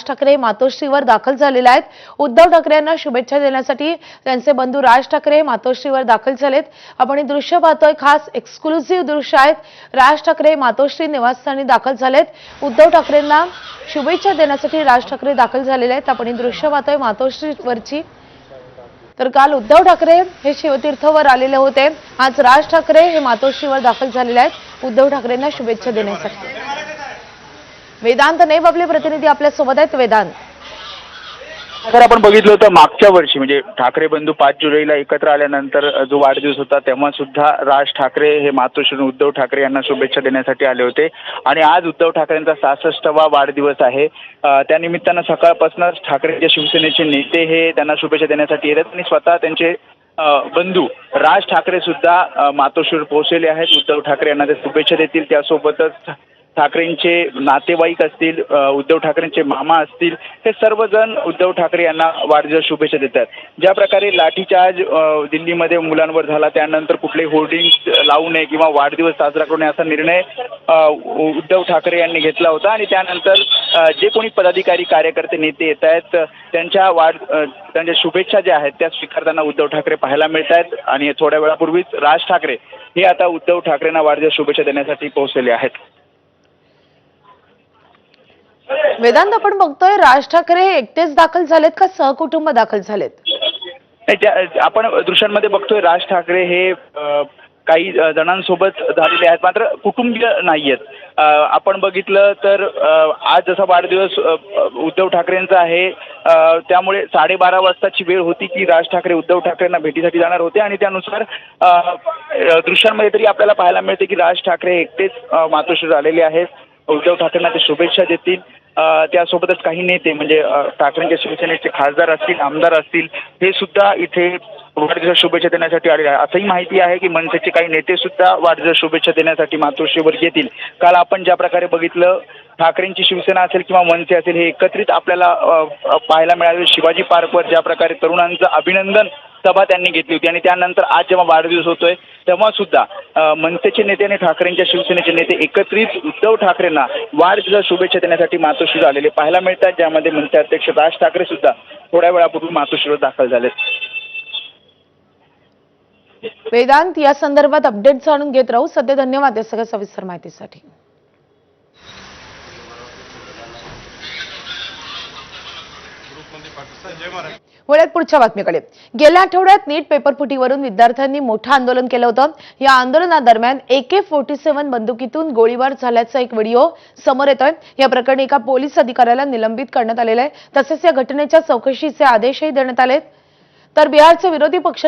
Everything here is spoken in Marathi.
ठाकरे मातोश्रीवर दाखल झालेले आहेत। उद्धव ठाकरे यांना शुभेच्छा देण्यासाठी त्यांचे बंधू राज ठाकरे मातोश्रीवर दाखल झालेत। आपण हे दृश्य पाहतोय, खास एक्सक्लुसिव्ह दृश्य आहेत। राज ठाकरे मातोश्री निवासस्थानी दाखल झालेत। उद्धव ठाकरेंना शुभेच्छा देण्यासाठी राज ठाकरे दाखल झालेले आहेत। आपण हे दृश्य पाहतोय मातोश्रीवरची। तर काल उद्धव ठाकरे हे शिवतीर्थवर आलेले होते। आज राज ठाकरे हे मातोश्रीवर दाखल झालेले आहेत उद्धव ठाकरेंना शुभेच्छा देण्यासाठी। वेदांत नेब आपले प्रतिनिधी आपल्या सोबत आहेत। वेदांत, अगर आपण बघितलं होतं मागच्या वर्षी म्हणजे ठाकरे बंधू 5 जुलैला एकत्र आल्यानंतर जो वाढदिवस होता तेव्हा सुद्धा राज ठाकरे हे मातोश्रीवरून उद्धव ठाकरे यांना शुभेच्छा देण्यासाठी आले होते आणि आज उद्धव ठाकरेंचा 66वा वाढदिवस आहे। त्यानिमित्तानं सकाळपासूनच ठाकरेंच्या शिवसेनेचे नेते हे त्यांना शुभेच्छा देण्यासाठी येतात आणि स्वतः त्यांचे बंधू राज ठाकरे सुद्धा मातोश्रीवर पोहोचलेले आहेत। उद्धव ठाकरे यांना ते शुभेच्छा देतील। त्यासोबतच ठाकरेंचे नातेवाईक असतील, उद्धव ठाकरेंचे मामा असतील, हे सर्वजण उद्धव ठाकरे यांना वाढदिवस शुभेच्छा देतात। ज्या प्रकारे लाठीचार्ज दिल्लीमध्ये मुलांवर झाला त्यानंतर कुठलेही होर्डिंग्स लावू नये किंवा वाढदिवस साजरा करू नये असा निर्णय उद्धव ठाकरे यांनी घेतला होता आणि त्यानंतर जे कोणी पदाधिकारी कार्यकर्ते नेते येत आहेत त्यांच्या शुभेच्छा ज्या आहेत त्या स्वीकारताना उद्धव ठाकरे पाहायला मिळत आहेत आणि थोड्या वेळापूर्वीच राज ठाकरे हे आता उद्धव ठाकरेंना वाढदिवस शुभेच्छा देण्यासाठी पोहोचलेले आहेत। वेदांत, आपण बघतोय राज ठाकरे एकटेच दाखल झालेत का सहकुटुंब दाखल झालेत? आपण दृश्यांमध्ये बघतोय राज ठाकरे हे काही जणांसोबत झालेले आहेत, मात्र कुटुंबीय नाहीयेत। आपण बघितलं तर आज जसा वाढदिवस उद्धव ठाकरेंचा आहे त्यामुळे 12:30 वाजताची वेळ होती की राज ठाकरे उद्धव ठाकरेंना भेटीसाठी जाणार होते आणि त्यानुसार दृश्यांमध्ये तरी आपल्याला पाहायला मिळते की राज ठाकरे एकटेच मातोश्रीवर आलेले आहेत। उद्धव ठाकरेंना ते शुभेच्छा देतील। त्यासोबतच काही नेते म्हणजे ठाकरेंच्या शिवसेनेचे खासदार असतील, आमदार असतील, हे सुद्धा इथे वाढदिवस शुभेच्छा देण्यासाठी आलेले आहे। असंही माहिती आहे की मनसेचे काही नेते सुद्धा वाढदिवस शुभेच्छा देण्यासाठी मातोश्रीवर येतील। काल आपण ज्या प्रकारे बघितलं ठाकरेंची शिवसेना असेल किंवा मनसे असेल हे एकत्रित आपल्याला पाहायला मिळाले। शिवाजी पार्कवर ज्या प्रकारे तरुणांचं अभिनंदन सभा त्यांनी घेतली होती आणि त्यानंतर आज जेव्हा वाढदिवस होतोय तेव्हा सुद्धा मनसेचे नेते आणि ठाकरेंच्या शिवसेनेचे नेते एकत्रित उद्धव ठाकरेंना वाढदिवस शुभेच्छा देण्यासाठी मातोश्रीवर आलेले पाहायला मिळतात, ज्यामध्ये मनसे अध्यक्ष राज ठाकरे सुद्धा थोड्या वेळापूर्वी मातोश्रीवर दाखल झालेत। वेदांत, या संदर्भात अपडेट जाणून घेत राहू। सध्या धन्यवाद या सगळ्या सविस्तर माहितीसाठी। वळूयात पुढच्या बातमीकडे। गेल्या आठवड्यात नीट पेपरफुटीवरून विद्यार्थ्यांनी मोठं आंदोलन केलं होतं। या आंदोलनादरम्यान AK-47 बंदुकीतून गोळीबार झाल्याचा एक व्हिडिओ समोर येतोय। या प्रकरणी एका पोलीस अधिकाऱ्याला निलंबित करण्यात आलेलं आहे। तसेच या घटनेच्या चौकशीचे आदेशही देण्यात आलेत। तर बिहारचे विरोधी पक्षनेते